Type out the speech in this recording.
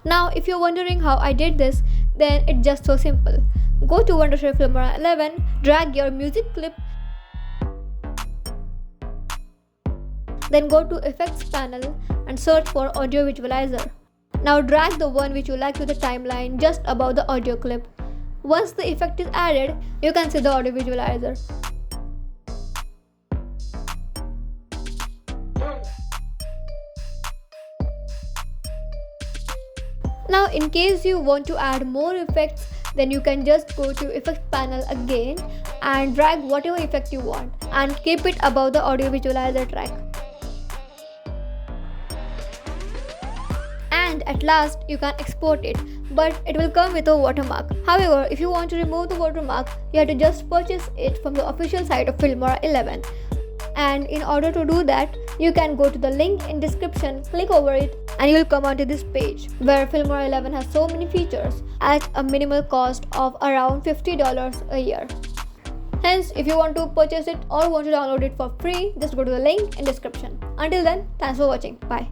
Now, if you're wondering how I did this, then it's just so simple. Go to Wondershare Filmora 11, drag your music clip, then go to Effects panel and search for Audio Visualizer. Now drag the one which you like to the timeline just above the audio clip. Once the effect is added, you can see the audio visualizer. Now in case you want to add more effects, then you can just go to Effects panel again and drag whatever effect you want and keep it above the audio visualizer track. And at last you can export it, but it will come with a watermark. However, if you want to remove the watermark, you have to just purchase it from the official site of Filmora 11. And in order to do that, you can go to the link in description, click over it, and you will come onto this page where Filmora 11 has so many features at a minimal cost of around $50 a year. Hence, if you want to purchase it or want to download it for free, just go to the link in description. Until then, thanks for watching. Bye.